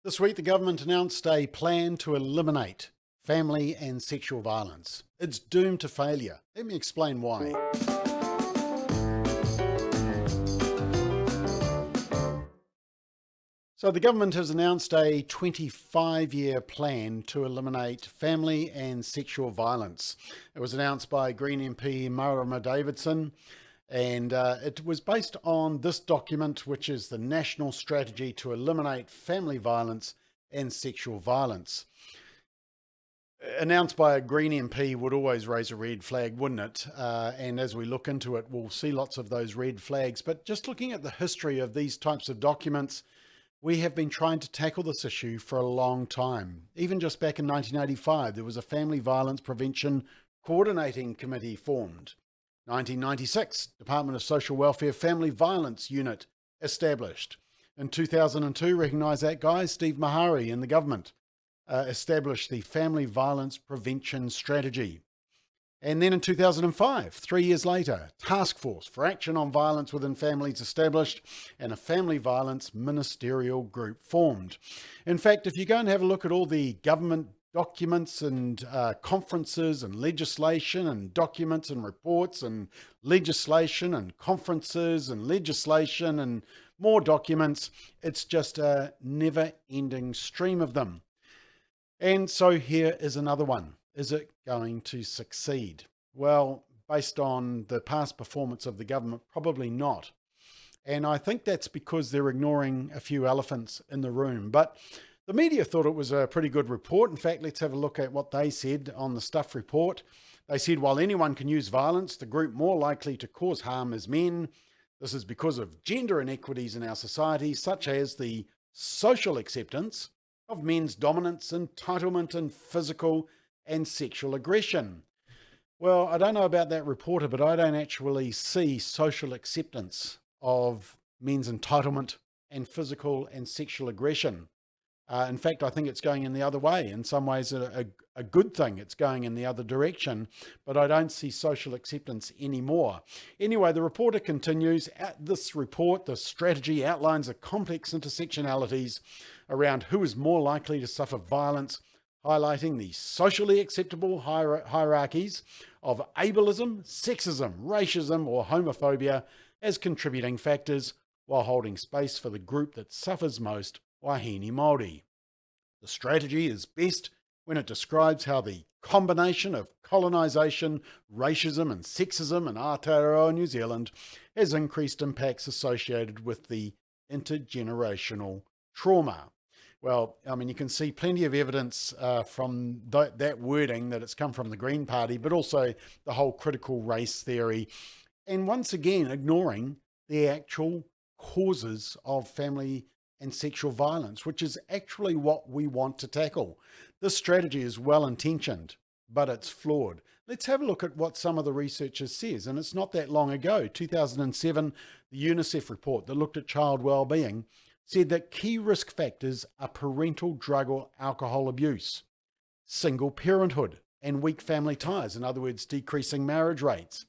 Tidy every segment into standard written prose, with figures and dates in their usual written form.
This week, the government announced a plan to eliminate family and sexual violence. It's doomed to failure. Let me explain why. So, the government has announced a 25-year plan to eliminate family and sexual violence. It was announced by Green MP Marama Davidson, and it was based on this document, which is the National Strategy to Eliminate Family Violence and Sexual Violence. Announced by a Green MP would always raise a red flag, wouldn't it? And as we look into it, we'll see lots of those red flags. But just looking at the history of these types of documents, we have been trying to tackle this issue for a long time. Even just back in 1985, there was a Family Violence Prevention Coordinating Committee formed. 1996, Department of Social Welfare Family Violence Unit established. In 2002, recognise that guy, Steve Mahari in the government, established the Family Violence Prevention Strategy. And then in 2005, 3 years later, Task Force for Action on Violence Within Families established and a Family Violence Ministerial Group formed. In fact, if you go and have a look at all the government documents and conferences and legislation and documents and reports and legislation and conferences and legislation and more documents, it's just a never-ending stream of them. And so here is another one. Is it going to succeed? Well, based on the past performance of the government, probably not. And I think that's because they're ignoring a few elephants in the room. But the media thought it was a pretty good report. In fact, let's have a look at what they said on the Stuff report. They said, while anyone can use violence, the group more likely to cause harm is men. This is because of gender inequities in our society, such as the social acceptance of men's dominance, entitlement, and physical and sexual aggression. Well, I don't know about that reporter, but I don't actually see social acceptance of men's entitlement and physical and sexual aggression. In fact, I think it's going in the other way. In some ways, a good thing. It's going in the other direction, but I don't see social acceptance anymore. Anyway, the reporter continues. At this report, the strategy outlines the complex intersectionalities around who is more likely to suffer violence, highlighting the socially acceptable hierarchies of ableism, sexism, racism, or homophobia as contributing factors, while holding space for the group that suffers most, Wahine Māori. The strategy is best when it describes how the combination of colonisation, racism and sexism in Aotearoa, New Zealand has increased impacts associated with the intergenerational trauma. Well, I mean, you can see plenty of evidence from that wording that it's come from the Green Party, but also the whole critical race theory. And once again, ignoring the actual causes of family and sexual violence, which is actually what we want to tackle. This strategy is well-intentioned, but it's flawed. Let's have a look at what some of the researchers says. And it's not that long ago, 2007, the UNICEF report that looked at child well-being said that key risk factors are parental drug or alcohol abuse, single parenthood and weak family ties, in other words, decreasing marriage rates,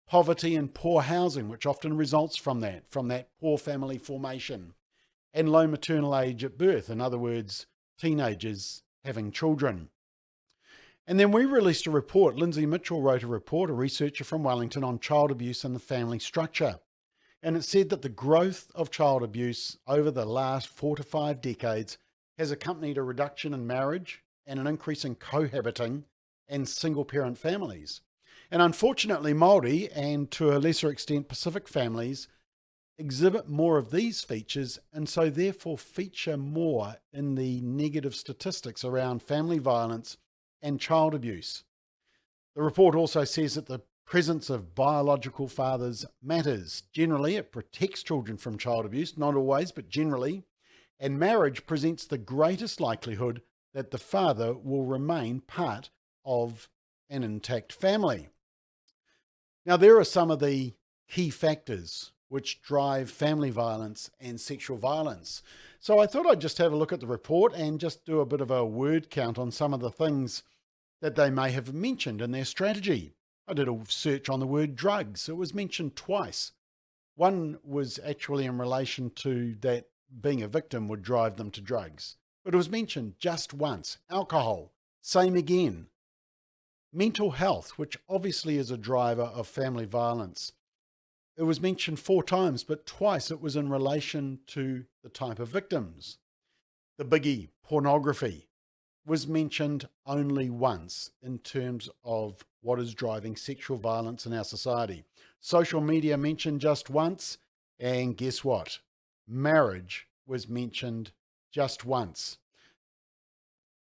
poverty and poor housing, which often results from that poor family formation, and low maternal age at birth, in other words, teenagers having children. And then we released a report. Lindsay Mitchell wrote a report, a researcher from Wellington, on child abuse and the family structure. And it said that the growth of child abuse over the last 4 to 5 decades has accompanied a reduction in marriage and an increase in cohabiting and single-parent families. And unfortunately, Māori, and to a lesser extent Pacific families, exhibit more of these features and so therefore feature more in the negative statistics around family violence and child abuse. The report also says that the presence of biological fathers matters. Generally, it protects children from child abuse, not always, but generally. And marriage presents the greatest likelihood that the father will remain part of an intact family. Now, there are some of the key factors which drive family violence and sexual violence. So I thought I'd just have a look at the report and just do a bit of a word count on some of the things that they may have mentioned in their strategy. I did a search on the word drugs. It was mentioned twice. One was actually in relation to that being a victim would drive them to drugs. but it was mentioned just once. Alcohol, same again. Mental health, which obviously is a driver of family violence. It was mentioned 4 times, but twice it was in relation to the type of victims. The biggie, pornography, was mentioned only once in terms of what is driving sexual violence in our society. Social media mentioned just once, and guess what? Marriage was mentioned just once.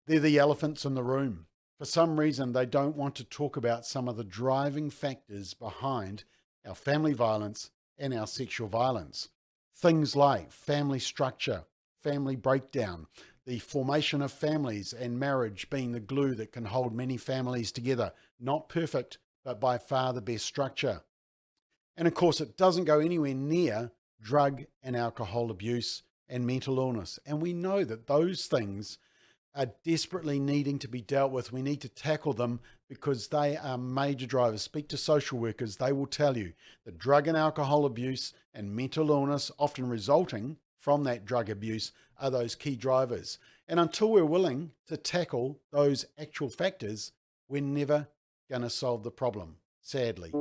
They're the elephants in the room. For some reason, they don't want to talk about some of the driving factors behind our family violence and our sexual violence. Things like family structure, family breakdown, the formation of families and marriage being the glue that can hold many families together. Not perfect, but by far the best structure. And of course, it doesn't go anywhere near drug and alcohol abuse and mental illness. And we know that those things are desperately needing to be dealt with. We need to tackle them because they are major drivers. Speak to social workers. They will tell you that drug and alcohol abuse and mental illness, often resulting from that drug abuse, are those key drivers. And until we're willing to tackle those actual factors, we're never going to solve the problem, sadly.